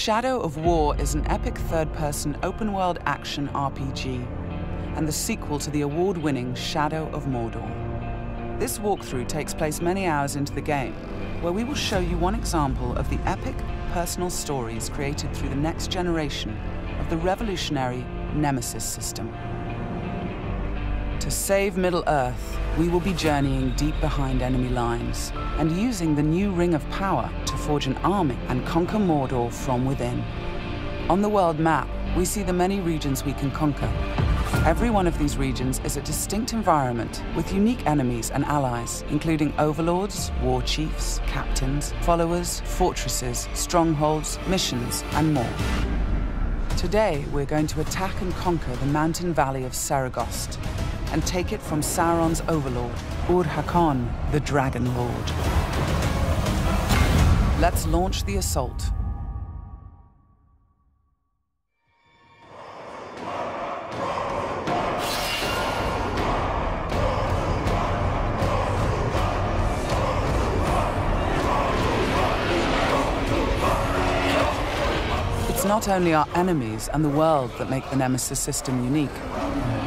Shadow of War is an epic third-person open-world action RPG and the sequel to the award-winning Shadow of Mordor. This walkthrough takes place many hours into the game, where we will show you one example of the epic, personal stories created through the next generation of the revolutionary Nemesis system. To save Middle-earth, we will be journeying deep behind enemy lines and using the new Ring of Power to forge an army and conquer Mordor from within. On the world map, we see the many regions we can conquer. Every one of these regions is a distinct environment with unique enemies and allies, including overlords, war chiefs, captains, followers, fortresses, strongholds, missions, and more. Today, we're going to attack and conquer the mountain valley of Saragost and take it from Sauron's overlord, Ur-Hakon, the Dragon Lord. Let's launch the assault. It's not only our enemies and the world that make the Nemesis system unique,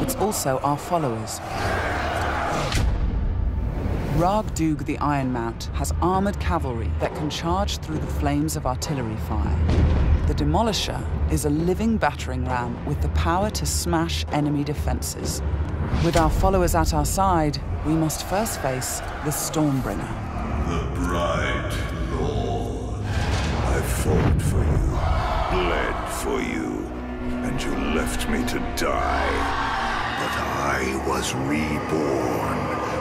it's also our followers. Ragdug the Iron Mount has armored cavalry that can charge through the flames of artillery fire. The Demolisher is a living battering ram with the power to smash enemy defenses. With our followers at our side, we must first face the Stormbringer. The bright Lord, I fought for you, bled for you, and you left me to die. But I was reborn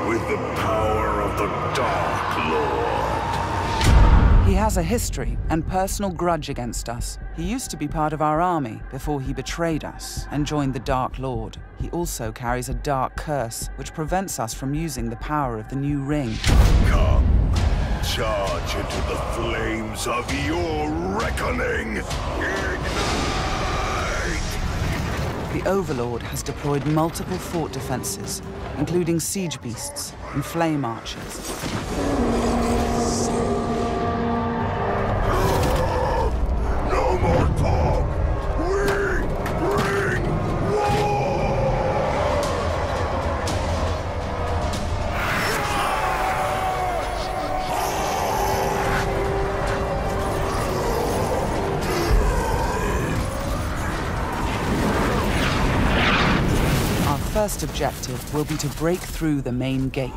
with the power of the Dark Lord. He has a history and personal grudge against us. He used to be part of our army before he betrayed us and joined the Dark Lord. He also carries a dark curse which prevents us from using the power of the new ring. Come, charge into the flames of your reckoning. Ignite! The Overlord has deployed multiple fort defenses, including siege beasts and flame archers. No more talk! We bring war! Our first objective will be to break through the main gate.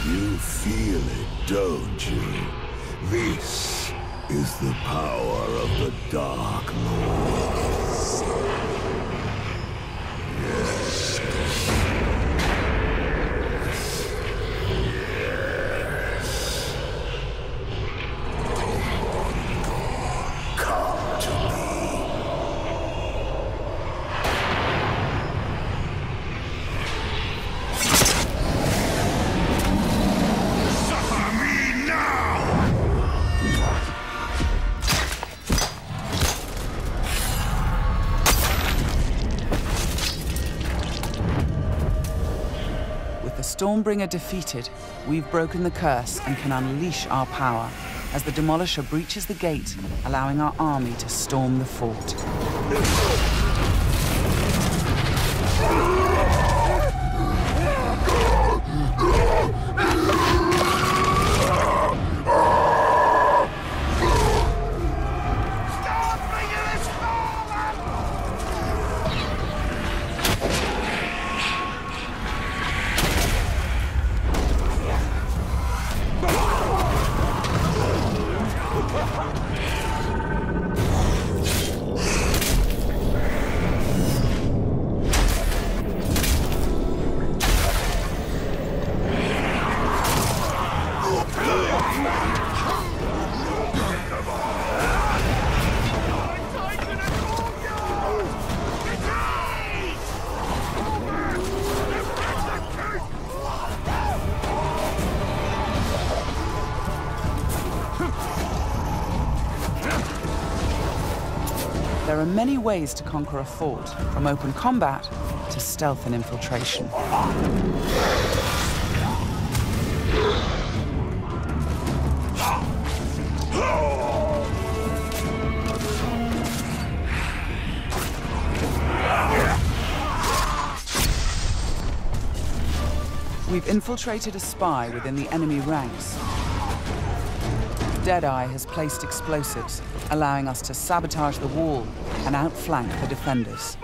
You feel it, don't you? This is the power of the Dark Lord. Yes. Yes. Come to me. Stormbringer defeated, we've broken the curse and can unleash our power as the Demolisher breaches the gate, allowing our army to storm the fort. There are many ways to conquer a fort, from open combat to stealth and infiltration. We've infiltrated a spy within the enemy ranks. Deadeye has placed explosives, allowing us to sabotage the wall and outflank the defenders.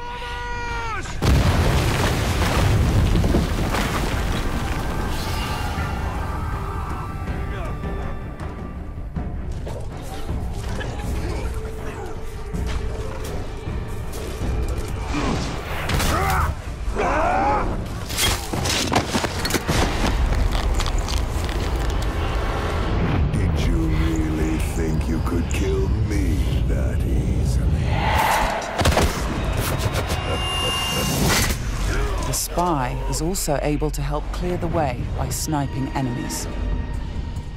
The spy is also able to help clear the way by sniping enemies.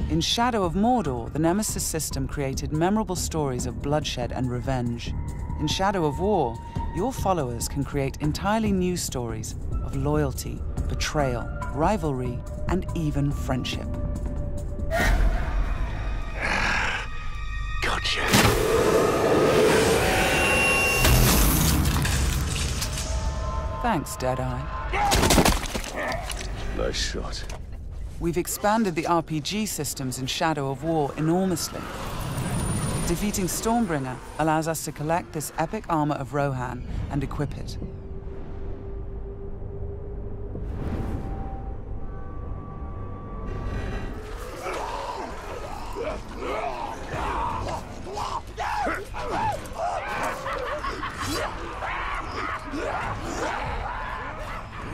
In Shadow of Mordor, the Nemesis system created memorable stories of bloodshed and revenge. In Shadow of War, your followers can create entirely new stories of loyalty, betrayal, rivalry, and even friendship. Gotcha. Thanks, Deadeye. Nice shot. We've expanded the RPG systems in Shadow of War enormously. Defeating Stormbringer allows us to collect this epic armor of Rohan and equip it.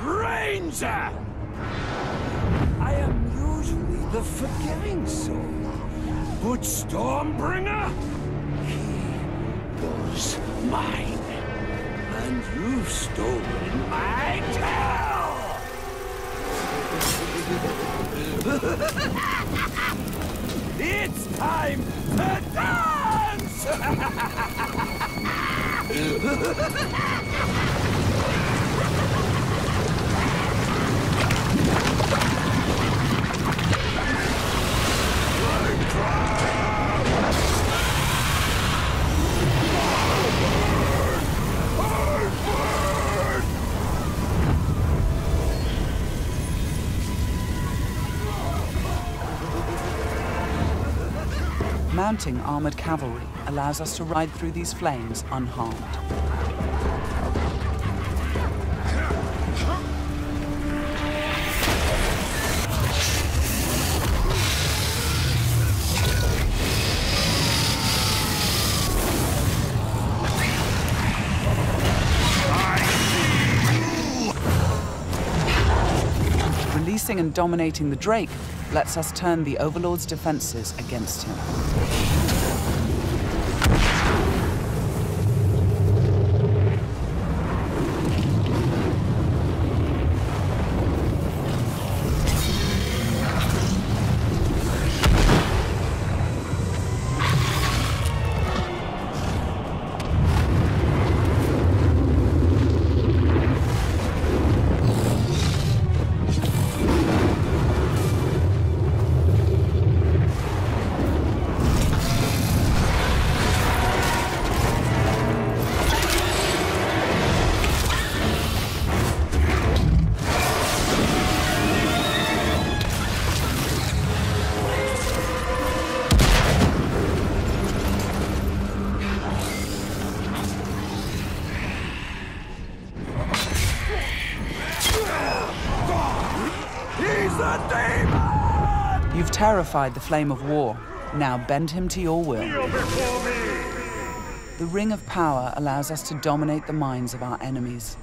Ranger! I am usually the forgiving soul, but Stormbringer, he was mine, and you've stolen my tail! It's time to dance! Mounting armored cavalry allows us to ride through these flames unharmed. Releasing and dominating the Drake lets us turn the Overlord's defenses against him. You've terrified the Flame of War. Now bend him to your will. The Ring of Power allows us to dominate the minds of our enemies,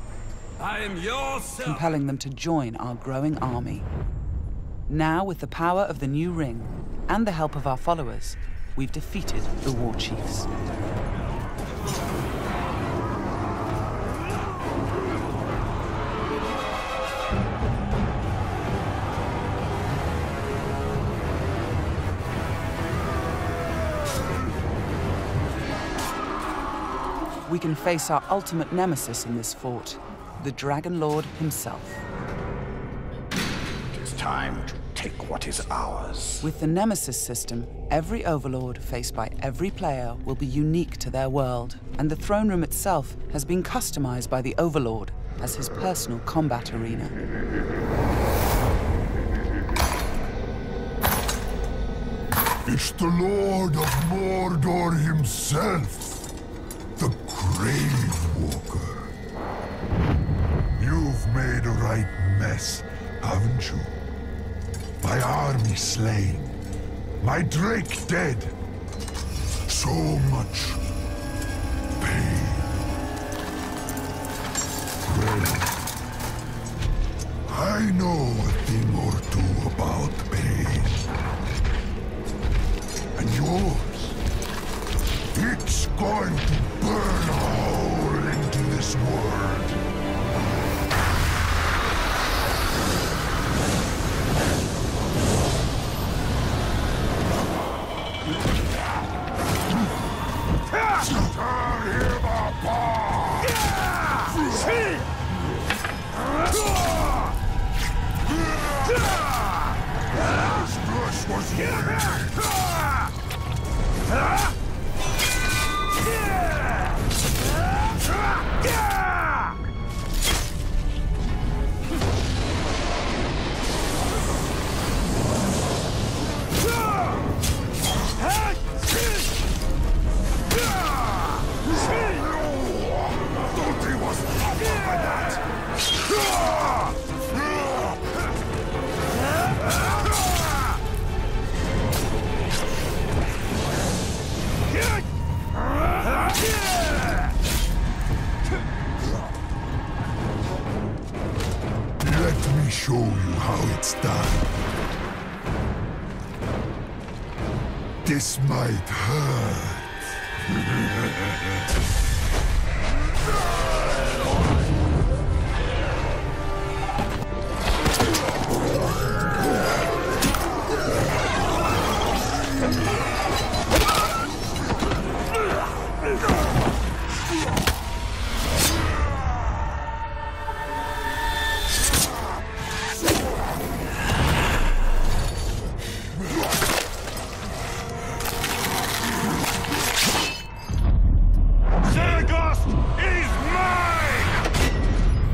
I am your son. compelling them to join our growing army. Now, with the power of the new ring and the help of our followers, we've defeated the War Chiefs. we can face our ultimate nemesis in this fort, the Dragon Lord himself. It is time to take what is ours. With the Nemesis system, every Overlord faced by every player will be unique to their world, and the throne room itself has been customized by the Overlord as his personal combat arena. It's the Lord of Mordor himself, the Grave Walker. You've made a right mess, haven't you? My army slain, my Drake dead. So much pain. Well, I know a thing or two about pain. And yours, it's going to burn a hole into this world. Tear him apart! His flesh was Let me show you how it's done. This might hurt.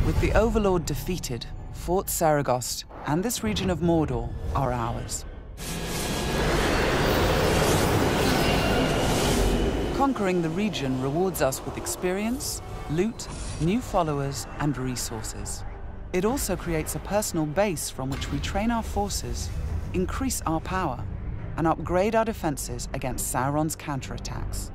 With the Overlord defeated, Fort Saragost and this region of Mordor are ours. Conquering the region rewards us with experience, loot, new followers, and resources. It also creates a personal base from which we train our forces, increase our power, and upgrade our defenses against Sauron's counterattacks.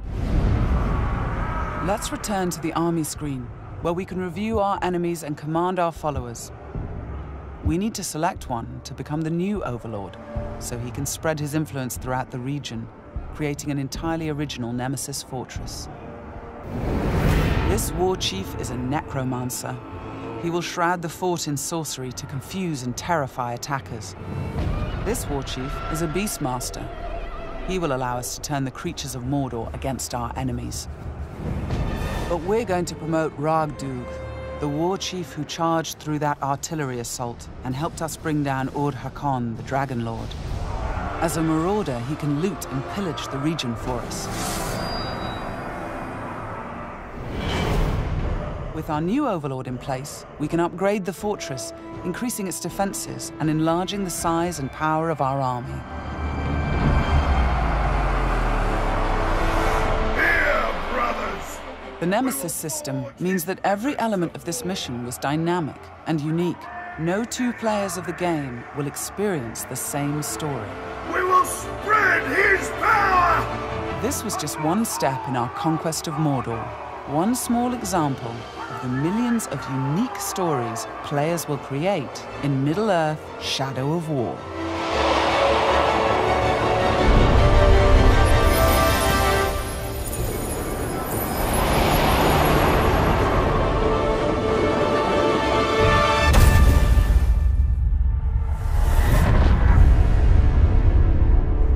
Let's return to the army screen, where we can review our enemies and command our followers. We need to select one to become the new Overlord, so he can spread his influence throughout the region, creating an entirely original Nemesis fortress. This war chief is a necromancer. He will shroud the fort in sorcery to confuse and terrify attackers. This war chief is a beastmaster. He will allow us to turn the creatures of Mordor against our enemies. But we're going to promote Ragdug, the war chief who charged through that artillery assault and helped us bring down Ord-Hakon, the Dragon Lord. As a marauder, he can loot and pillage the region for us. With our new Overlord in place, we can upgrade the fortress, increasing its defenses and enlarging the size and power of our army. The Nemesis system means that every element of this mission was dynamic and unique. No two players of the game will experience the same story. We will spread his power! This was just one step in our conquest of Mordor. One small example of the millions of unique stories players will create in Middle-earth: Shadow of War.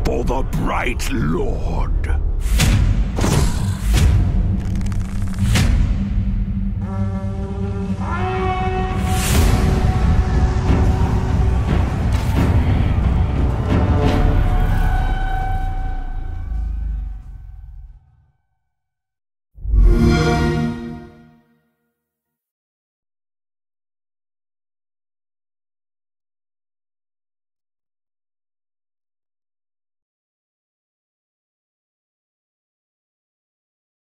For the Bright Lord.